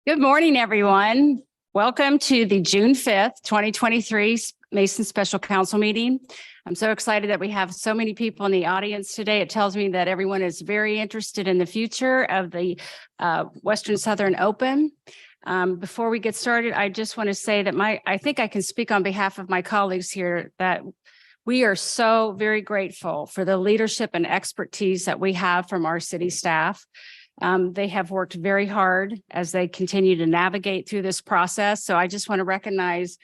Good morning, everyone. Welcome to the June 5th, 2023 Mason Special Council meeting. I'm so excited that we have so many people in the audience today. It tells me that everyone is very interested in the future of the Western Southern Open. Before we get started, I just want to say that I think I can speak on behalf of my colleagues here that we are so very grateful for the leadership and expertise that we have from our city staff. They have worked very hard as they continue to navigate through this process. So I just want to recognize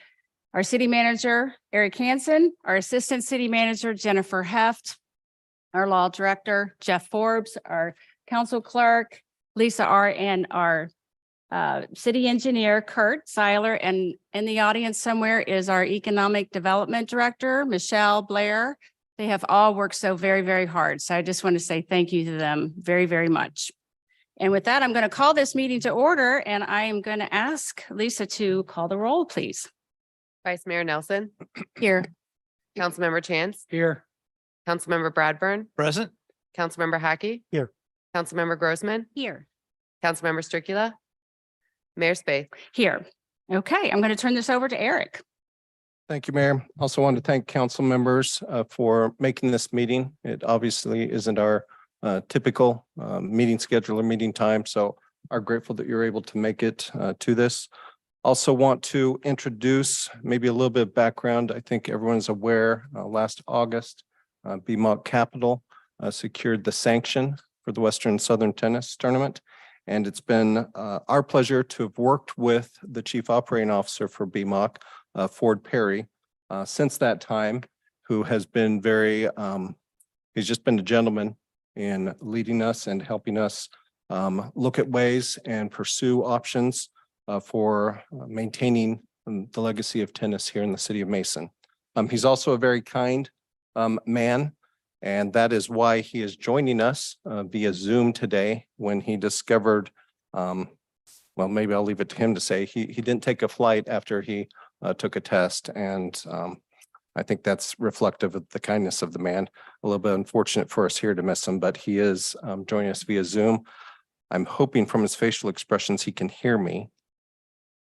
our city manager, Eric Hansen, our assistant city manager, Jennifer Heft, our law director, Jeff Forbes, our council clerk, Lisa R., and our city engineer, Kurt Seiler. And in the audience somewhere is our economic development director, Michelle Blair. They have all worked so very, very hard. So I just want to say thank you to them very, very much. And with that, I'm going to call this meeting to order, and I am going to ask Lisa to call the roll, please. Vice Mayor Nelson. Here. Councilmember Chance. Here. Councilmember Bradburn. Present. Councilmember Hackey. Here. Councilmember Grossman. Here. Councilmember Stricula. Mayor Spaeth. Here. Okay, I'm going to turn this over to Eric. Thank you, Mayor. Also wanted to thank council members for making this meeting. It obviously isn't our typical meeting schedule or meeting time, so are grateful that you're able to make it to this. Also want to introduce maybe a little bit of background. I think everyone's aware last August, BMOC Capital secured the sanction for the Western Southern Tennis Tournament. And it's been our pleasure to have worked with the Chief Operating Officer for BMOC, Ford Perry, since that time, who has been very, he's just been a gentleman in leading us and helping us look at ways and pursue options for maintaining the legacy of tennis here in the city of Mason. He's also a very kind man, and that is why he is joining us via Zoom today when he discovered, well, maybe I'll leave it to him to say, he didn't take a flight after he took a test, and I think that's reflective of the kindness of the man. A little bit unfortunate for us here to miss him, but he is joining us via Zoom. I'm hoping from his facial expressions he can hear me.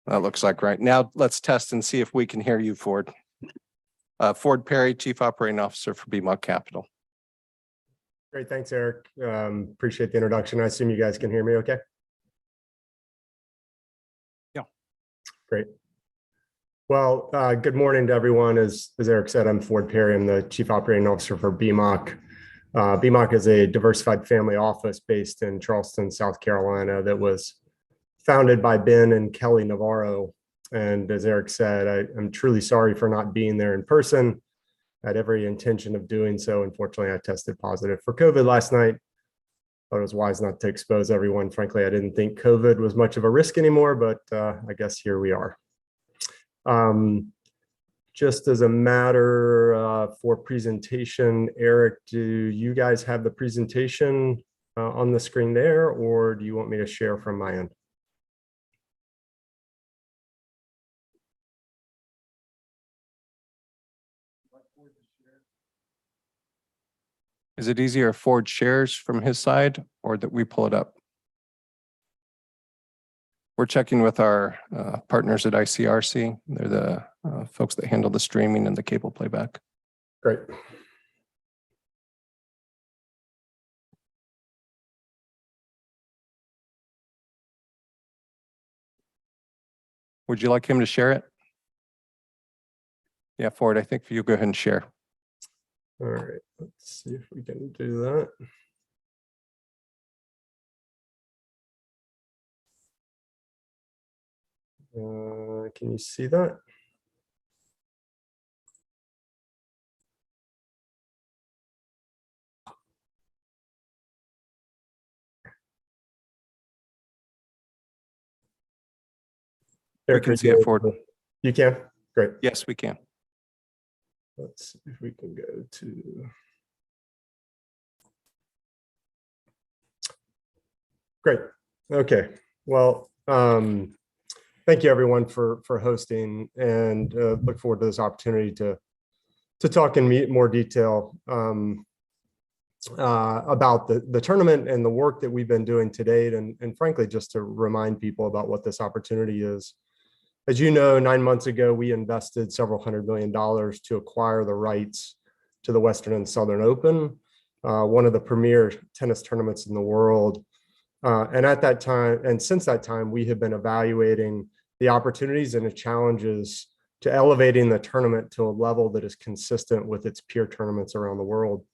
That looks like right. Now let's test and see if we can hear you, Ford. Ford Perry, Chief Operating Officer for BMOC Capital. Great, thanks, Eric. Appreciate the introduction. I assume you guys can hear me okay? Yeah. Great. Well, good morning to everyone. As Eric said, I'm Ford Perry. I'm the Chief Operating Officer for BMOC. BMOC is a diversified family office based in Charleston, South Carolina, that was founded by Ben and Kelly Navarro. And as Eric said, I'm truly sorry for not being there in person. I had every intention of doing so. Unfortunately, I tested positive for COVID last night. Thought it was wise not to expose everyone. Frankly, I didn't think COVID was much of a risk anymore, but I guess here we are. Just as a matter for presentation, Eric, do you guys have the presentation on the screen there, or do you want me to share from my end? Is it easier if Ford shares from his side or that we pull it up? We're checking with our partners at ICRC. They're the folks that handle the streaming and the cable playback. Great. Would you like him to share it? Yeah, Ford, I think you go ahead and share. All right, let's see if we can do that. Can you see that? We can see it, Ford. You can? Great. Yes, we can. Let's see if we can go to. Great. Okay. Well, thank you everyone for hosting, and look forward to this opportunity to talk in more detail. about the tournament and the work that we've been doing to date, and frankly, just to remind people about what this opportunity is. As you know, 9 months ago, we invested several $100 million to acquire the rights to the Western and Southern Open, one of the premier tennis tournaments in the world. And at that time, and since that time, we have been evaluating the opportunities and the challenges to elevating the tournament to a level that is consistent with its peer tournaments around the world.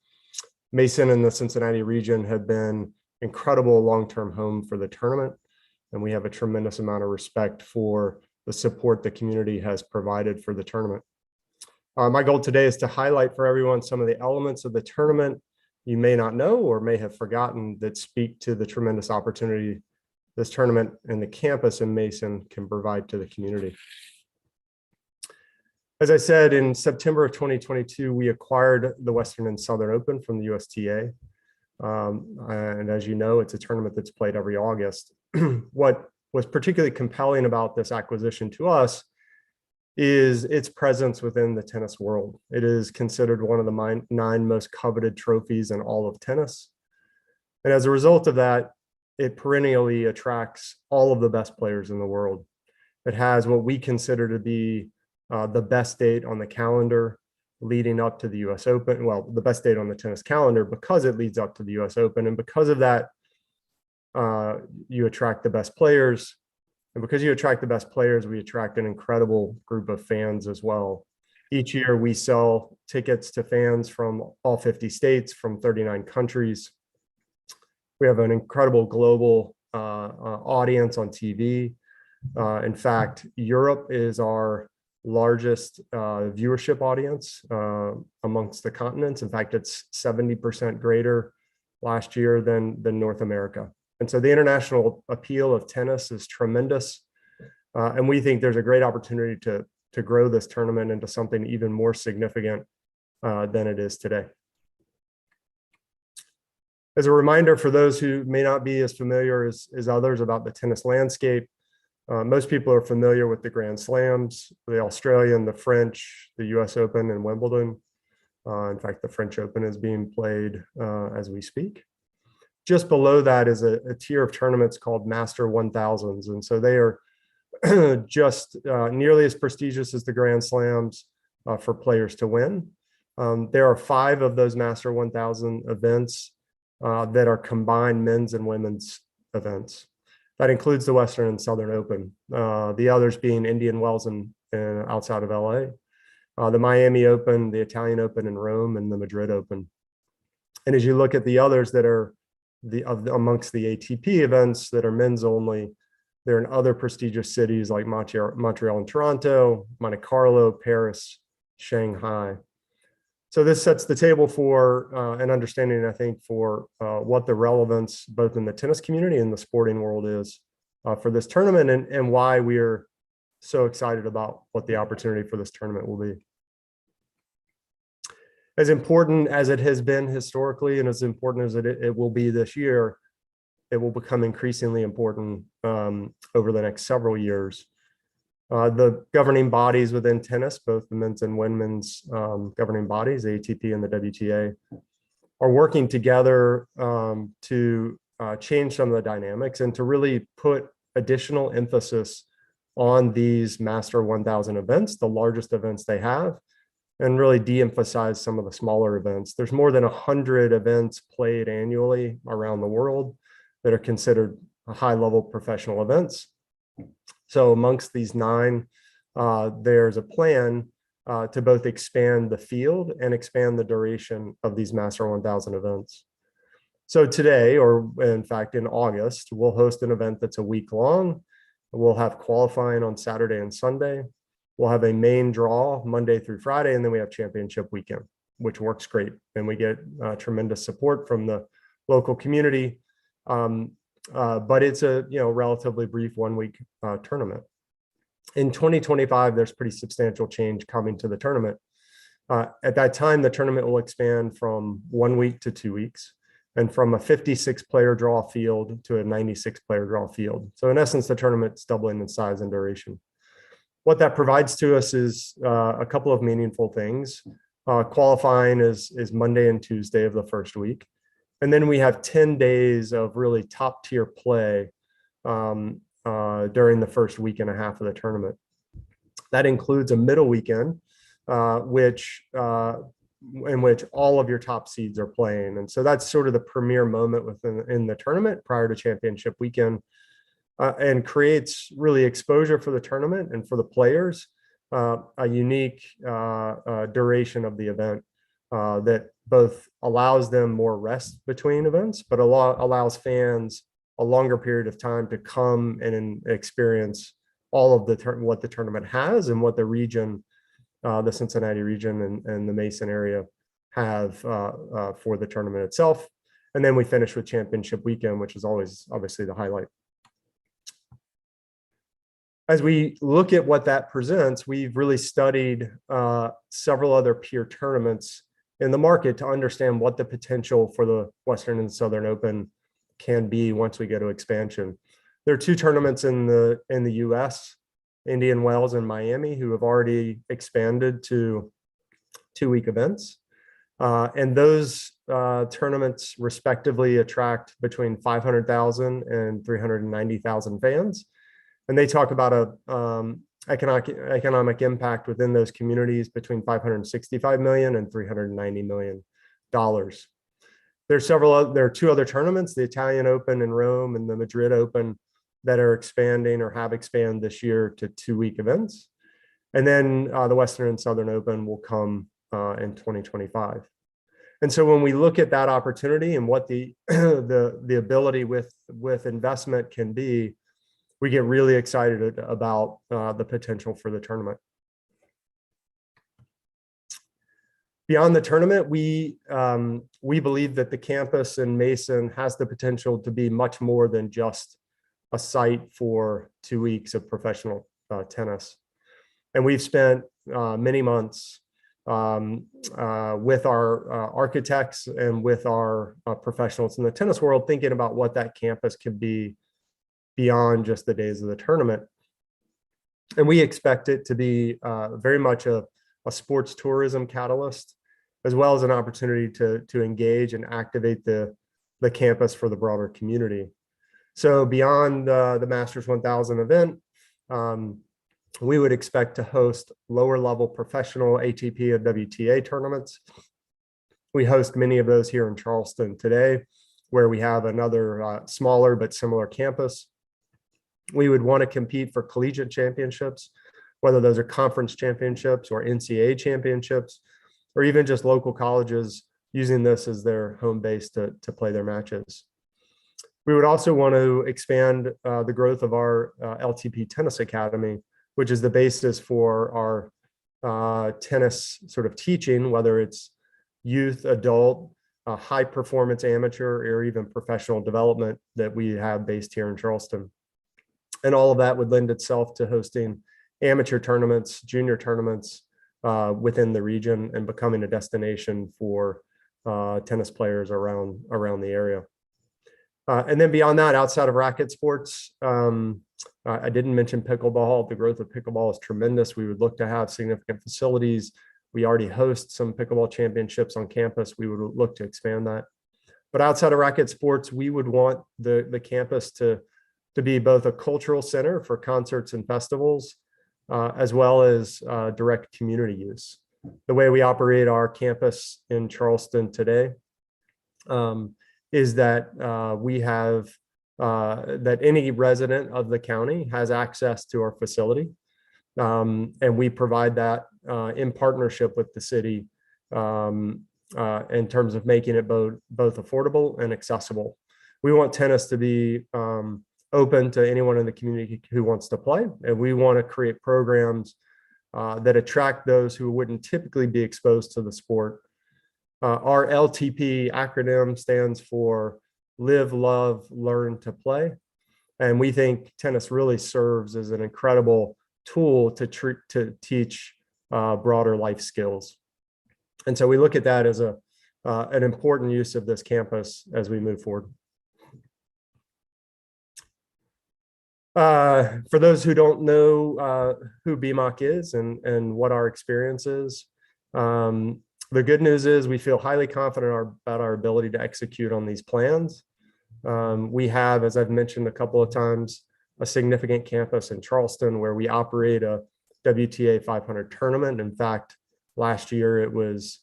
Mason and the Cincinnati region have been incredible long-term home for the tournament, and we have a tremendous amount of respect for the support the community has provided for the tournament. My goal today is to highlight for everyone some of the elements of the tournament you may not know or may have forgotten that speak to the tremendous opportunity this tournament and the campus in Mason can provide to the community. As I said, in September of 2022, we acquired the Western and Southern Open from the USTA. And as you know, it's a tournament that's played every August. What was particularly compelling about this acquisition to us is its presence within the tennis world. It is considered one of the 9 most coveted trophies in all of tennis. And as a result of that, it perennially attracts all of the best players in the world. It has what we consider to be the best date on the calendar leading up to the US Open. Well, the best date on the tennis calendar because it leads up to the US Open. And because of that, you attract the best players. And because you attract the best players, we attract an incredible group of fans as well. Each year we sell tickets to fans from all 50 states, from 39 countries. We have an incredible global audience on TV. In fact, Europe is our largest viewership audience amongst the continents. In fact, it's 70% greater last year than North America. And so the international appeal of tennis is tremendous. And we think there's a great opportunity to grow this tournament into something even more significant than it is today. As a reminder for those who may not be as familiar as others about the tennis landscape, most people are familiar with the Grand Slams, the Australian, the French, the US Open, and Wimbledon. In fact, the French Open is being played as we speak. Just below that is a tier of tournaments called Master 1000s. And so they are just nearly as prestigious as the Grand Slams for players to win. There are 5 of those Master 1000 events that are combined men's and women's events. That includes the Western and Southern Open, the others being Indian Wells and outside of LA, the Miami Open, the Italian Open in Rome, and the Madrid Open. And as you look at the others that are amongst the ATP events that are men's only, they're in other prestigious cities like Montreal and Toronto, Monte Carlo, Paris, Shanghai. So this sets the table for an understanding, I think, for what the relevance both in the tennis community and the sporting world is for this tournament, and why we are so excited about what the opportunity for this tournament will be. As important as it has been historically, and as important as it will be this year, it will become increasingly important over the next several years. The governing bodies within tennis, both the men's and women's governing bodies, the ATP and the WTA, are working together to change some of the dynamics and to really put additional emphasis on these Master 1000 events, the largest events they have, and really de-emphasize some of the smaller events. There's more than 100 events played annually around the world that are considered high-level professional events. So amongst these 9, there's a plan to both expand the field and expand the duration of these Master 1000 events. So today, or in fact in August, we'll host an event that's a week long. We'll have qualifying on Saturday and Sunday. We'll have a main draw Monday through Friday, and then we have championship weekend, which works great. And we get tremendous support from the local community. But it's a relatively brief 1-week tournament. In 2025, there's pretty substantial change coming to the tournament. At that time, the tournament will expand from 1 week to 2 weeks, and from a 56-player draw field to a 96-player draw field. So in essence, the tournament's doubling in size and duration. What that provides to us is a couple of meaningful things. Qualifying is Monday and Tuesday of the first week. And then we have 10 days of really top tier play during the first week and a half of the tournament. That includes a middle weekend, in which all of your top seeds are playing. And so that's sort of the premier moment in the tournament prior to championship weekend, and creates really exposure for the tournament and for the players, a unique duration of the event that both allows them more rest between events, but allows fans a longer period of time to come and experience all of what the tournament has and what the region, the Cincinnati region and the Mason area have for the tournament itself. And then we finish with championship weekend, which is always obviously the highlight. As we look at what that presents, we've really studied several other peer tournaments in the market to understand what the potential for the Western and Southern Open can be once we go to expansion. There are two tournaments in the US, Indian Wells and Miami, who have already expanded to 2-week events. And those tournaments respectively attract between 500,000 and 390,000 fans. And they talk about a economic impact within those communities between $565 million and $390 million. There are two other tournaments, the Italian Open in Rome and the Madrid Open, that are expanding or have expanded this year to 2-week events. And then the Western and Southern Open will come in 2025. And so when we look at that opportunity and what the ability with investment can be, we get really excited about the potential for the tournament. Beyond the tournament, we believe that the campus in Mason has the potential to be much more than just a site for 2 weeks of professional tennis. And we've spent many months with our architects and with our professionals in the tennis world thinking about what that campus could be beyond just the days of the tournament. And we expect it to be very much a sports tourism catalyst, as well as an opportunity to engage and activate the campus for the broader community. So beyond the Masters 1000 event, we would expect to host lower level professional ATP and WTA tournaments. We host many of those here in Charleston today, where we have another smaller but similar campus. We would want to compete for collegiate championships, whether those are conference championships or NCAA championships, or even just local colleges using this as their home base to play their matches. We would also want to expand the growth of our LTP Tennis Academy, which is the basis for our tennis sort of teaching, whether it's youth, adult, high performance amateur, or even professional development that we have based here in Charleston. And all of that would lend itself to hosting amateur tournaments, junior tournaments within the region, and becoming a destination for tennis players around the area. And then beyond that, outside of racket sports, I didn't mention pickleball. The growth of pickleball is tremendous. We would look to have significant facilities. We already host some pickleball championships on campus. We would look to expand that. But outside of racket sports, we would want the campus to be both a cultural center for concerts and festivals, as well as direct community use. The way we operate our campus in Charleston today is that we have that any resident of the county has access to our facility, and we provide that in partnership with the city in terms of making it both affordable and accessible. We want tennis to be open to anyone in the community who wants to play, and we want to create programs that attract those who wouldn't typically be exposed to the sport. Our LTP acronym stands for Live, Love, Learn to Play. And we think tennis really serves as an incredible tool to teach broader life skills. And so we look at that as an important use of this campus as we move forward. For those who don't know who BMOC is and what our experience is, the good news is we feel highly confident about our ability to execute on these plans. We have, as I've mentioned a couple of times, a significant campus in Charleston where we operate a WTA 500 tournament. In fact, last year it was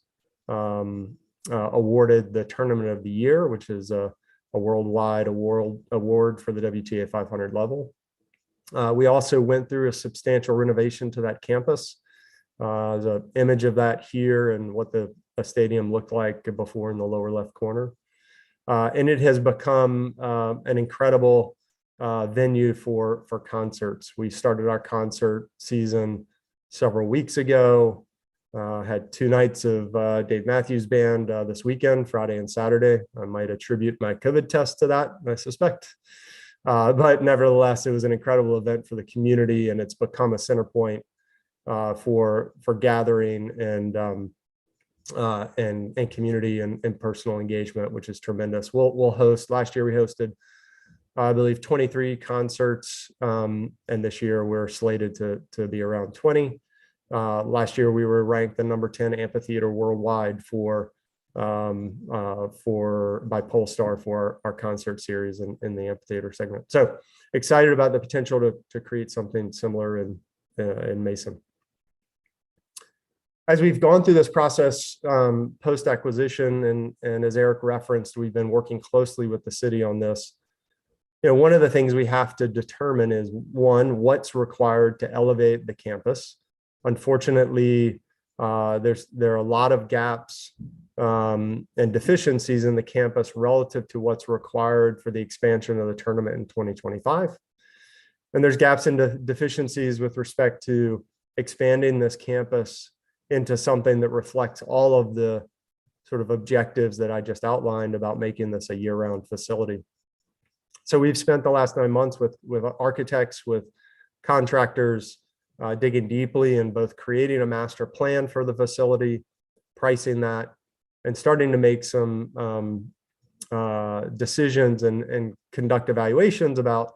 awarded the Tournament of the Year, which is a worldwide award for the WTA 500 level. We also went through a substantial renovation to that campus. There's an image of that here and what the stadium looked like before in the lower left corner. And it has become an incredible venue for concerts. We started our concert season several weeks ago. Had 2 nights of Dave Matthews Band this weekend, Friday and Saturday. I might attribute my COVID test to that, I suspect. But nevertheless, it was an incredible event for the community, and it's become a center point for gathering and community and personal engagement, which is tremendous. We'll host. Last year we hosted, I believe, 23 concerts, and this year we're slated to be around 20. Last year we were ranked the number 10 amphitheater worldwide by Polestar for our concert series in the amphitheater segment. So excited about the potential to create something similar in Mason. As we've gone through this process post-acquisition, and as Eric referenced, we've been working closely with the city on this. One of the things we have to determine is, one, what's required to elevate the campus. Unfortunately, there are a lot of gaps and deficiencies in the campus relative to what's required for the expansion of the tournament in 2025. And there's gaps and deficiencies with respect to expanding this campus into something that reflects all of the sort of objectives that I just outlined about making this a year-round facility. So we've spent the last 9 months with architects, with contractors, digging deeply in both creating a master plan for the facility, pricing that, and starting to make some decisions and conduct evaluations about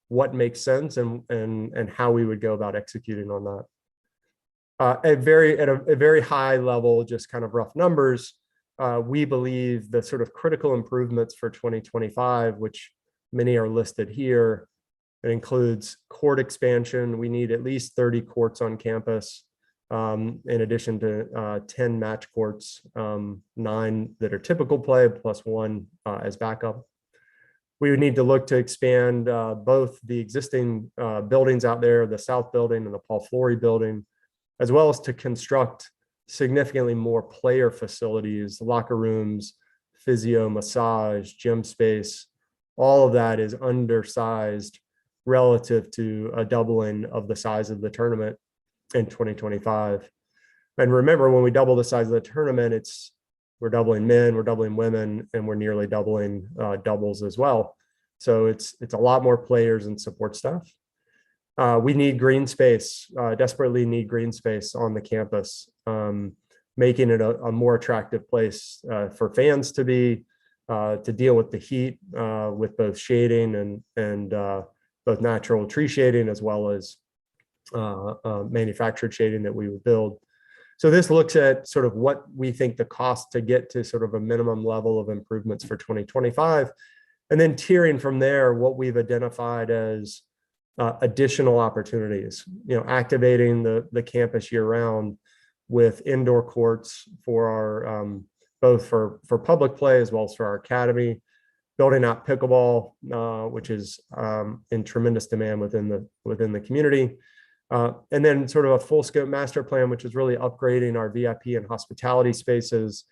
what makes sense and how we would go about executing on that. At a very high level, just kind of rough numbers, we believe the sort of critical improvements for 2025, which many are listed here. It includes court expansion. We need at least 30 courts on campus, in addition to 10 match courts, 9 that are typical play, plus 1 as backup. We would need to look to expand both the existing buildings out there, the South Building and the Paul Flory Building, as well as to construct significantly more player facilities, locker rooms, physio, massage, gym space. All of that is undersized relative to a doubling of the size of the tournament in 2025. And remember, when we double the size of the tournament, we're doubling men, we're doubling women, and we're nearly doubling doubles as well. So it's a lot more players and support staff. We need green space, desperately need green space on the campus, making it a more attractive place for fans to be, to deal with the heat, with both shading and both natural tree shading as well as manufactured shading that we would build. So this looks at sort of what we think the cost to get to sort of a minimum level of improvements for 2025, and then tiering from there what we've identified as additional opportunities, activating the campus year round with indoor courts for our both for public play as well as for our academy, building out pickleball, which is in tremendous demand within the community. And then sort of a full scope master plan, which is really upgrading our VIP and hospitality spaces,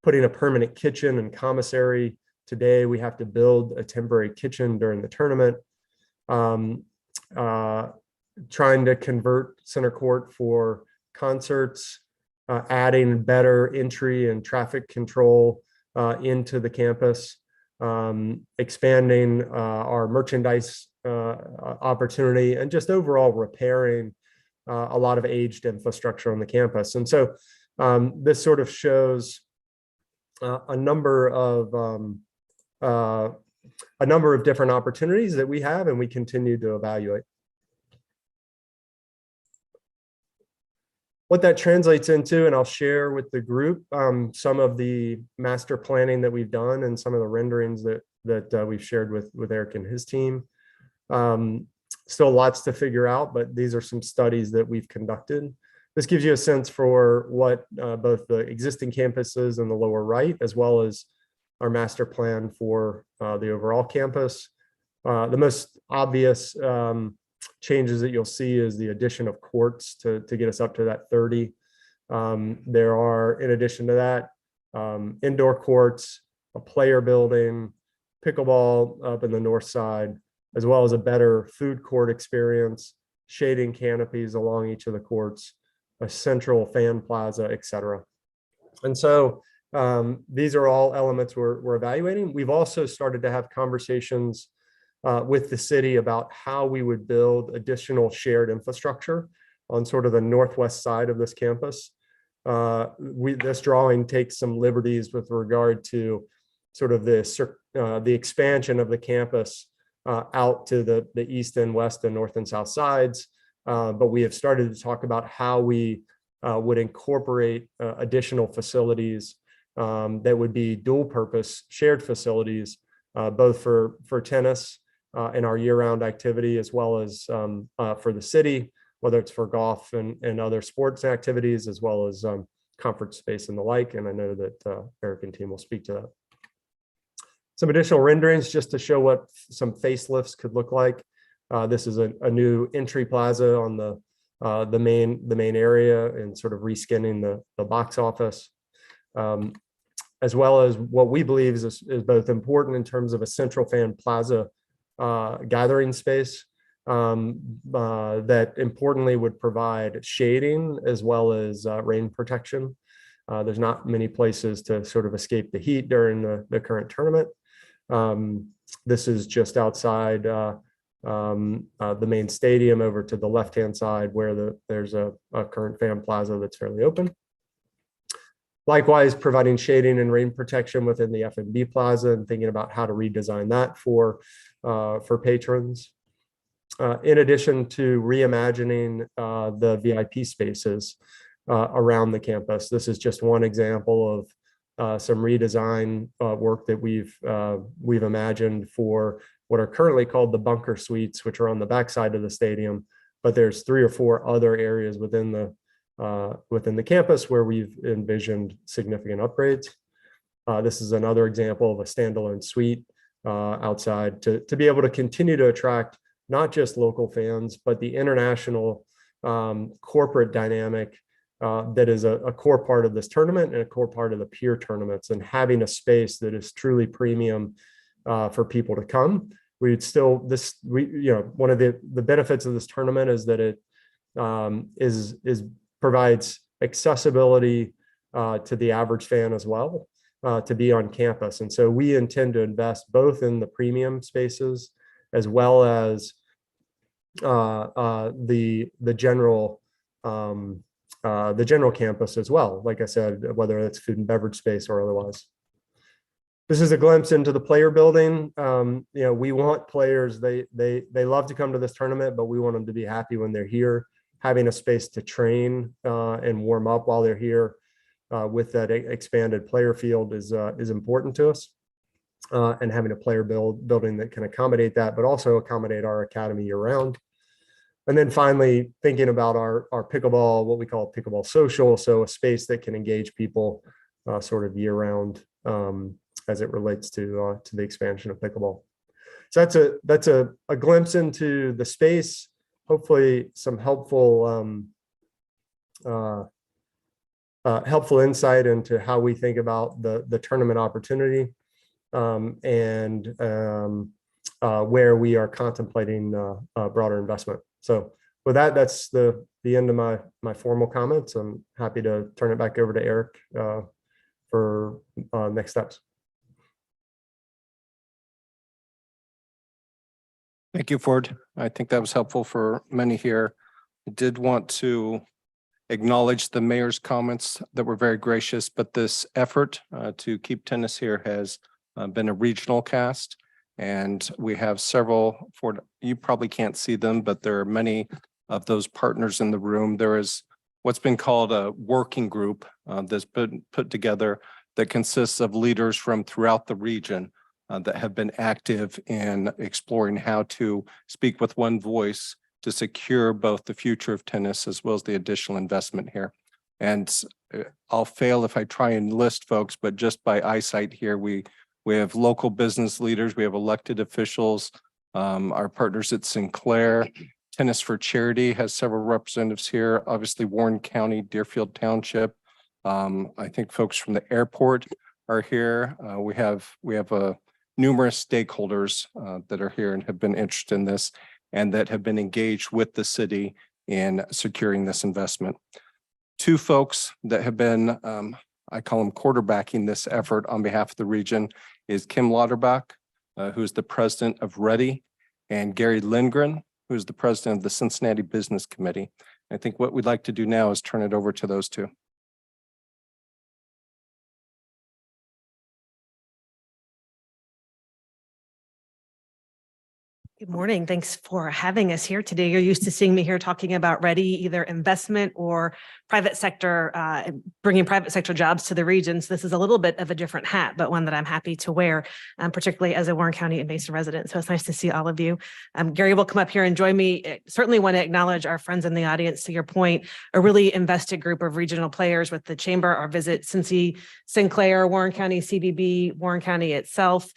putting a permanent kitchen and commissary. Today, we have to build a temporary kitchen during the tournament. Trying to convert center court for concerts, adding better entry and traffic control into the campus, expanding our merchandise opportunity, and just overall repairing a lot of aged infrastructure on the campus. And so this sort of shows a number of different opportunities that we have and we continue to evaluate. What that translates into, and I'll share with the group some of the master planning that we've done and some of the renderings that we've shared with Eric and his team. Still lots to figure out, but these are some studies that we've conducted. This gives you a sense for what both the existing campuses in the lower right, as well as our master plan for the overall campus. The most obvious changes that you'll see is the addition of courts to get us up to that 30. There are, in addition to that, indoor courts, a player building, pickleball up in the north side, as well as a better food court experience, shading canopies along each of the courts, a central fan plaza, et cetera. And so these are all elements we're evaluating. We've also started to have conversations with the city about how we would build additional shared infrastructure on sort of the northwest side of this campus. This drawing takes some liberties with regard to sort of the expansion of the campus out to the east and west and north and south sides. But we have started to talk about how we would incorporate additional facilities that would be dual purpose shared facilities, both for tennis and our year-round activity, as well as for the city, whether it's for golf and other sports activities, as well as conference space and the like. And I know that Eric and team will speak to that. Some additional renderings just to show what some facelifts could look like. This is a new entry plaza on the main area and sort of reskinning the box office, as well as what we believe is both important in terms of a central fan plaza gathering space that importantly would provide shading as well as rain protection. There's not many places to sort of escape the heat during the current tournament. This is just outside the main stadium over to the left-hand side where there's a current fan plaza that's fairly open. Likewise, providing shading and rain protection within the F&B plaza and thinking about how to redesign that for patrons. In addition to reimagining the VIP spaces around the campus. This is just one example of some redesign work that we've imagined for what are currently called the bunker suites, which are on the backside of the stadium. But there's 3 or 4 other areas within the campus where we've envisioned significant upgrades. This is another example of a standalone suite outside to be able to continue to attract not just local fans, but the international corporate dynamic that is a core part of this tournament and a core part of the peer tournaments, and having a space that is truly premium for people to come. We'd still, one of the benefits of this tournament is that it provides accessibility to the average fan as well, to be on campus. And so we intend to invest both in the premium spaces as well as the general campus as well. Like I said, whether it's food and beverage space or otherwise. This is a glimpse into the player building. We want players, they love to come to this tournament, but we want them to be happy when they're here. Having a space to train and warm up while they're here with that expanded player field is important to us. And having a player building that can accommodate that, but also accommodate our academy year round. And then finally, thinking about our pickleball, what we call pickleball social. So a space that can engage people sort of year round as it relates to the expansion of pickleball. So that's a glimpse into the space. Hopefully some helpful insight into how we think about the tournament opportunity and where we are contemplating broader investment. So with that, that's the end of my formal comments. I'm happy to turn it back over to Eric for next steps. Thank you, Ford. I think that was helpful for many here. I did want to acknowledge the mayor's comments that were very gracious, but this effort to keep tennis here has been a regional cast. And we have several, Ford, you probably can't see them, but there are many of those partners in the room. There is what's been called a working group that's been put together that consists of leaders from throughout the region that have been active in exploring how to speak with one voice to secure both the future of tennis as well as the additional investment here. And I'll fail if I try and list folks, but just by eyesight here, we have local business leaders, we have elected officials, our partners at Sinclair. Tennis for Charity has several representatives here, obviously Warren County, Deerfield Township. I think folks from the airport are here. We have numerous stakeholders that are here and have been interested in this and that have been engaged with the city in securing this investment. Two folks that have been, I call them quarterbacking this effort on behalf of the region is Kim Lauterbach, who's the president of Ready, and Gary Lindgren, who's the president of the Cincinnati Business Committee. I think what we'd like to do now is turn it over to those two. Good morning. Thanks for having us here today. You're used to seeing me here talking about Ready, either investment or private sector, bringing private sector jobs to the region. So this is a little bit of a different hat, but one that I'm happy to wear, particularly as a Warren County and Mason resident. So it's nice to see all of you. Gary will come up here and join me. Certainly want to acknowledge our friends in the audience. To your point, a really invested group of regional players with the chamber, our visit, Cincy, Sinclair, Warren County, CVB, Warren County itself.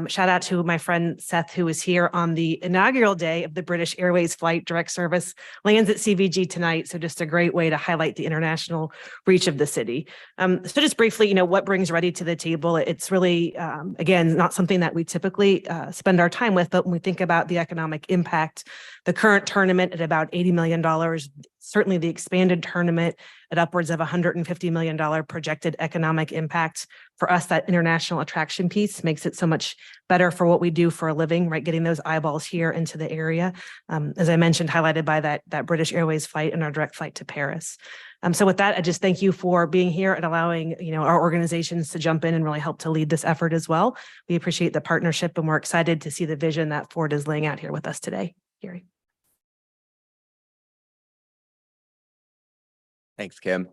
Shout out to my friend Seth, who is here on the inaugural day of the British Airways flight direct service, lands at CVG tonight. So just a great way to highlight the international reach of the city. So just briefly, what brings Ready to the table? It's really, again, not something that we typically spend our time with, but when we think about the economic impact, the current tournament at about $80 million, certainly the expanded tournament at upwards of $150 million projected economic impact. For us, that international attraction piece makes it so much better for what we do for a living, right? Getting those eyeballs here into the area. As I mentioned, highlighted by that British Airways flight and our direct flight to Paris. So with that, I just thank you for being here and allowing our organizations to jump in and really help to lead this effort as well. We appreciate the partnership and we're excited to see the vision that Ford is laying out here with us today. Gary. Thanks, Kim.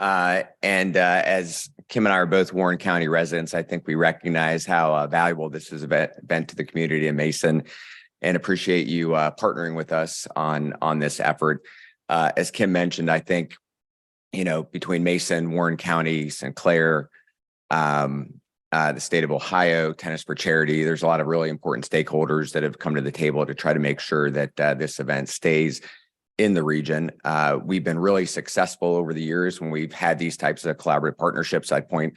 As Kim and I are both Warren County residents, I think we recognize how valuable this has been to the community in Mason and appreciate you partnering with us on this effort. As Kim mentioned, I think, between Mason, Warren County, Sinclair, the state of Ohio, Tennis for Charity, there's a lot of really important stakeholders that have come to the table to try to make sure that this event stays in the region. We've been really successful over the years when we've had these types of collaborative partnerships. I'd point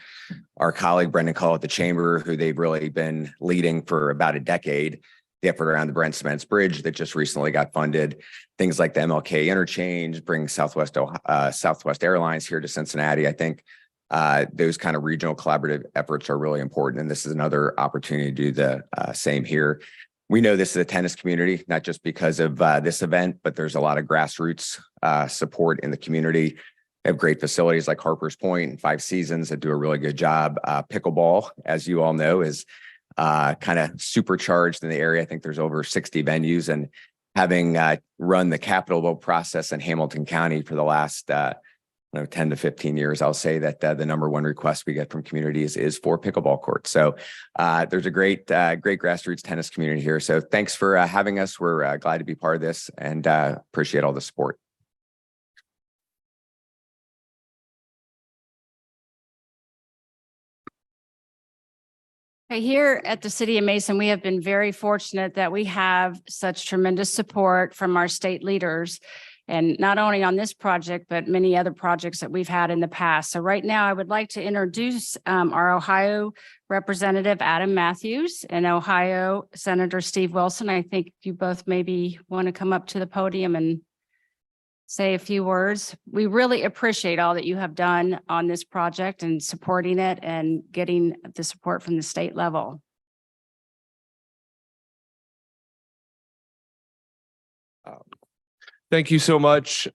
our colleague Brendan Call at the Chamber, who they've really been leading for about a decade, the effort around the Brent Spence Bridge that just recently got funded, things like the MLK interchange, bring Southwest Airlines here to Cincinnati. I think those kind of regional collaborative efforts are really important. And this is another opportunity to do the same here. We know this is a tennis community, not just because of this event, but there's a lot of grassroots support in the community. They have great facilities like Harper's Point and Five Seasons that do a really good job. Pickleball, as you all know, is kind of supercharged in the area. I think there's over 60 venues, and having run the capital vote process in Hamilton County for the last 10 to 15 years, I'll say that the number one request we get from communities is for pickleball courts. So there's a great grassroots tennis community here. So thanks for having us. We're glad to be part of this and appreciate all the support. Here at the City of Mason, we have been very fortunate that we have such tremendous support from our state leaders. And not only on this project, but many other projects that we've had in the past. So right now, I would like to introduce our Ohio Representative Adam Matthews and Ohio Senator Steve Wilson. I think you both maybe want to come up to the podium and say a few words. We really appreciate all that you have done on this project and supporting it and getting the support from the state level. Thank you so much.